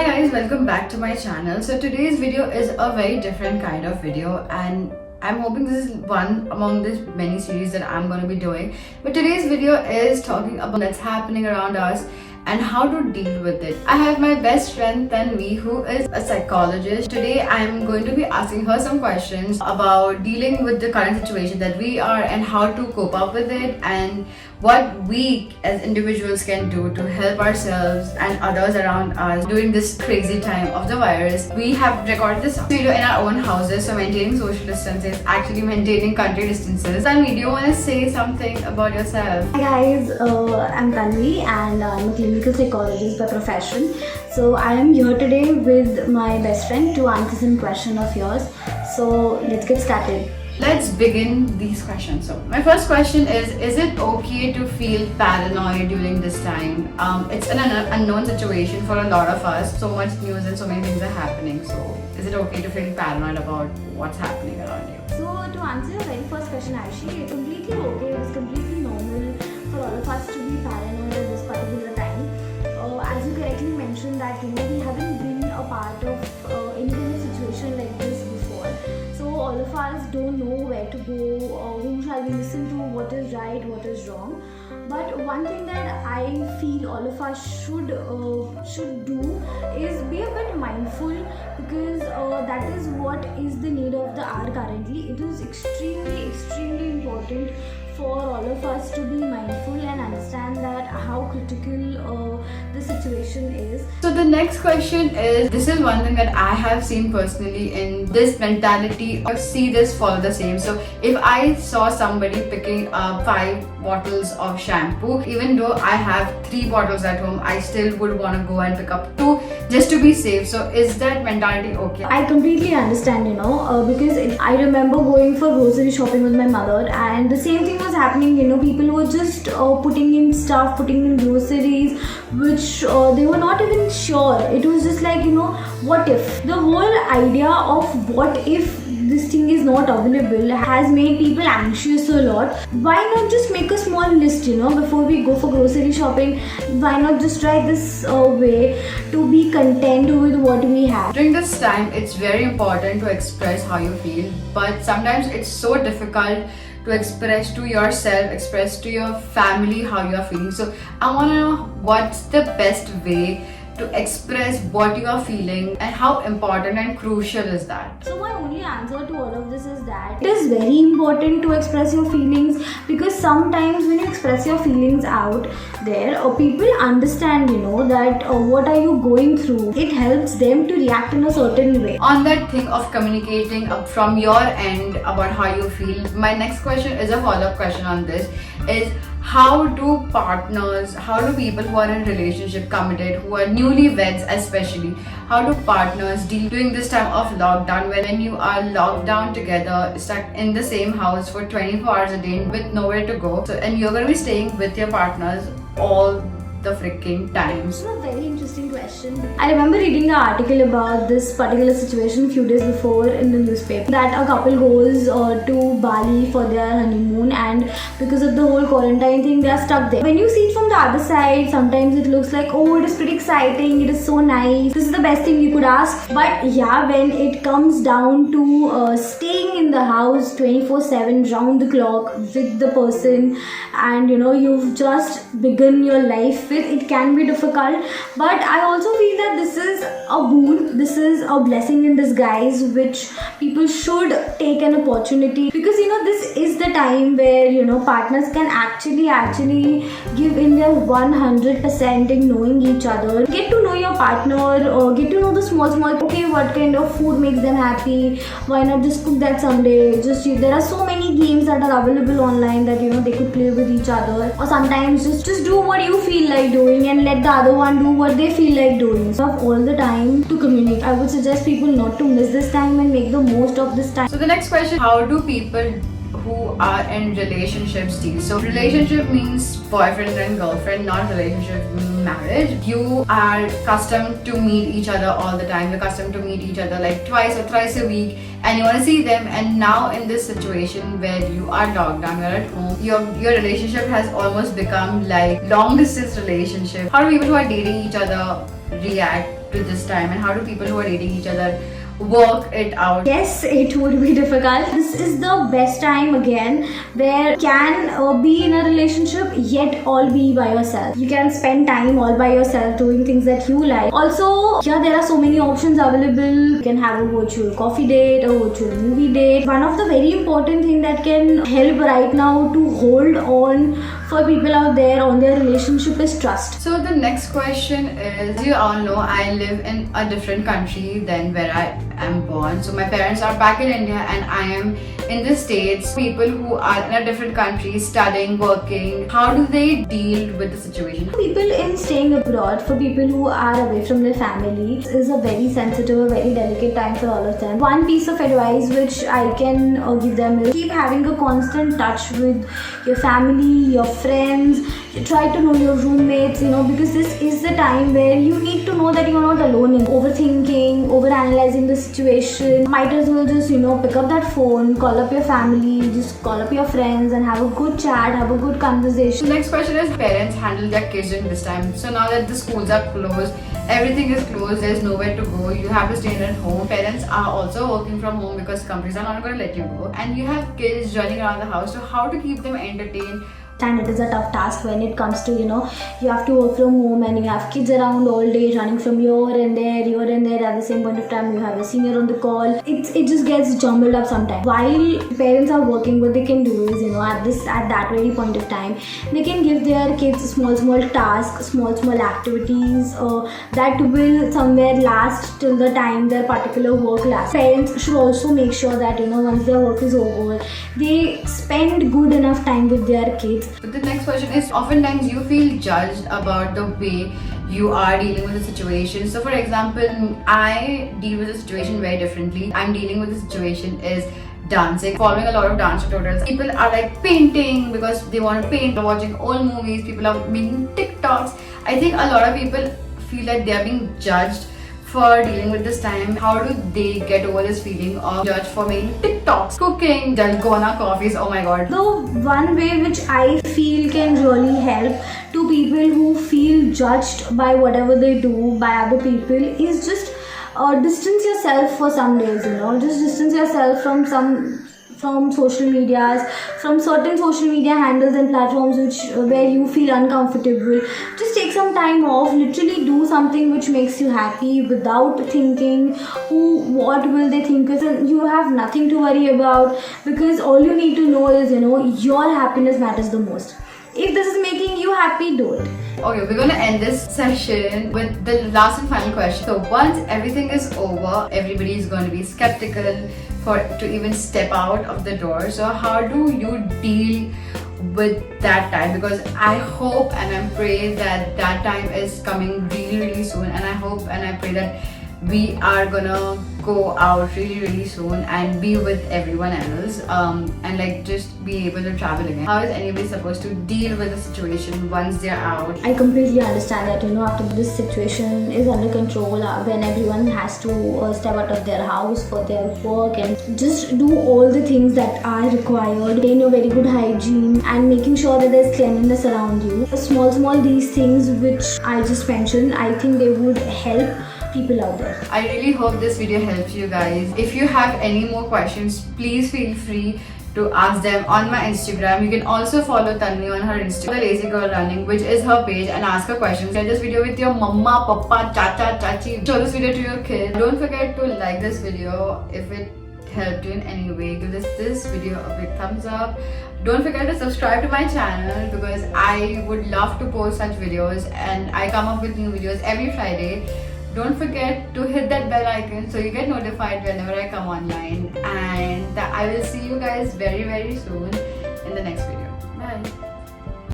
Hi guys, welcome back to my channel. So today's video is a very different kind of video, and I'm hoping this is one among the many series that I'm going to be doing. But today's video is talking about what's happening around us and how to deal with it. I have my best friend Tanvi, who is a psychologist. Today I'm going to be asking her some questions about dealing with the current situation that we are and how to cope up with it, and what we as individuals can do to help ourselves and others around us during this crazy time of the virus. We have recorded this video in our own houses, so maintaining social distance is actually maintaining country distances. Tanvi, do you want to say something about yourself? Hi guys, I'm Tanvi and I'm a clinical psychologist by profession. So I am here today with my best friend to answer some question of yours. So let's get started. Let's begin these questions. So my first question is it okay to feel paranoid during this time? It's an unknown situation for a lot of us. So much news and so many things are happening. So is it okay to feel paranoid about what's happening around you? So to answer your very first question, Aishi, it's completely okay. It's completely normal for all of us to be paranoid at this particular time. As you correctly mentioned that we haven't been a part of any kind of situation like this before. So all of us don't know where to go, whom shall we listen to, what is right, what is wrong. But one thing that I feel all of us should do is be a bit mindful, because that is what is the need of the hour currently. It is extremely important for all of us to be mindful and understand that how critical the situation is. So the next question is, this is one thing that I have seen personally in this mentality of see this, follow the same. So if I saw somebody picking up 5 bottles of shampoo, even though I have 3 bottles at home, I still would want to go and pick up 2 just to be safe. So is that mentality okay? I completely understand, because I remember going for grocery shopping with my mother, and the same thing was happening. People were just putting in groceries which they were not even sure. It was just like, what if? The whole idea of what if this thing is not available has made people anxious a lot. Why not just make a small list, before we go for grocery shopping? Why not just try this way to be content with what we have? During this time, it's very important to express how you feel, but sometimes it's so difficult to express to yourself, express to your family how you are feeling. So I want to know what's the best way to express what you are feeling and how important and crucial is that. So my only answer to all of this is that it is very important to express your feelings, because sometimes when you express your feelings out there, people understand, that what are you going through. It helps them to react in a certain way. On that thing of communicating from your end about how you feel, my next question is a follow-up question on this, is how do people who are in relationship, committed, who are newlyweds especially, how do partners deal during this time of lockdown, when you are locked down together, stuck in the same house for 24 hours a day with nowhere to go, and you're going to be staying with your partners all the freaking times? It's a very interesting question. I remember reading the article about this particular situation a few days before in the newspaper, that a couple goes to Bali for their honeymoon, and because of the whole quarantine thing, they are stuck there. When you see it from the other side, sometimes it looks like, oh, it is pretty exciting, it is so nice, this is the best thing you could ask. But yeah, when it comes down to staying in the house 24/7 round the clock with the person, and you've just begun your life, it can be difficult. But I also feel that this is a boon, this is a blessing in disguise, which people should take an opportunity, because this is the time where partners can actually give in their 100% in knowing each other. Get to know your partner, or get to know the small, okay, what kind of food makes them happy, why not just cook that someday. There are so many games that are available online that they could play with each other, or sometimes just do what you feel like doing and let the other one do what they feel like doing. So have all the time to communicate. I would suggest people not to miss this time and make the most of this time. So the next question, how do people who are in relationships deal? So relationship means boyfriend and girlfriend, not relationship marriage. You are accustomed to meet each other all the time. You're accustomed to meet each other like twice or thrice a week, and you want to see them. And now in this situation where you are locked down, you're at home, your relationship has almost become like long distance relationship. How do people who are dating each other react to this time, and how do people who are dating each other work it out? Yes, it would be difficult. This is the best time again where you can be in a relationship yet all be by yourself. You can spend time all by yourself doing things that you like. Also, here there are so many options available. You can have a virtual coffee date, a virtual movie date. One of the very important thing that can help right now to hold on for people out there on their relationship is trust. So the next question is, as you all know, I live in a different country than where I am born. So my parents are back in India and I am in the States. People who are in a different country, studying, working, how do they deal with the situation? People in staying abroad, for people who are away from their family, is a very sensitive, a very delicate time for all of them. One piece of advice which I can give them is keep having a constant touch with your family, your friends. Try to know your roommates, because this is the time where you need to know that you're not alone in overthinking, overanalyzing the situation. Might as well just, pick up that phone, call up your family, just call up your friends and have a good chat, have a good conversation. The next question is, parents handle their kids during this time. So now that the schools are closed, everything is closed, there's nowhere to go, you have to stay at home. Parents are also working from home because companies are not going to let you go. And you have kids running around the house, so how to keep them entertained? And it is a tough task when it comes to, you have to work from home and you have kids around all day running from here and there at the same point of time. You have a senior on the call. It just gets jumbled up sometimes. While parents are working, what they can do is, at that very point of time, they can give their kids small tasks, small activities that will somewhere last till the time their particular work lasts. Parents should also make sure that, once their work is over, they spend good enough time with their kids. But the next question is, oftentimes you feel judged about the way you are dealing with the situation. So for example, I deal with the situation very differently. I'm dealing with the situation is dancing, following a lot of dance tutorials. People are like painting because they want to paint, watching old movies, people are making TikToks. I think a lot of people feel like they are being judged for dealing with this time. How do they get over this feeling of judged for making TikToks, cooking, dalgona coffees? Oh my god. The one way which I feel can really help to people who feel judged by whatever they do by other people is just distance yourself for some days, just distance yourself from social medias, from certain social media handles and platforms where you feel uncomfortable. Just take some time off, literally do something which makes you happy without thinking what will they think. You have nothing to worry about, because all you need to know is, your happiness matters the most. If this is making you happy, do it. Okay, we're gonna end this session with the last and final question. So once everything is over, everybody is going to be skeptical to even step out of the door. So how do you deal with that time? Because I hope and I pray that time is coming really soon, and I hope and I pray that we are gonna go out really soon and be with everyone else and like just be able to travel again. How is anybody supposed to deal with the situation once they're out? I completely understand that after this situation is under control, when everyone has to step out of their house for their work and just do all the things that are required, maintain a very good hygiene and making sure that there's cleanliness around you. Small these things which I just mentioned, I think they would help people out there. I really hope this video helps you guys. If you have any more questions, please feel free to ask them on my Instagram. You can also follow Tanvi on her Instagram, The Lazy Girl Running, which is her page, and ask her questions. Share this video with your mama, papa, chacha, chachi. Show this video to your kid. Don't forget to like this video if it helped you in any way. Give this video a big thumbs up. Don't forget to subscribe to my channel because I would love to post such videos and I come up with new videos every Friday. Don't forget to hit that bell icon so you get notified whenever I come online, and I will see you guys very soon in the next video. Bye.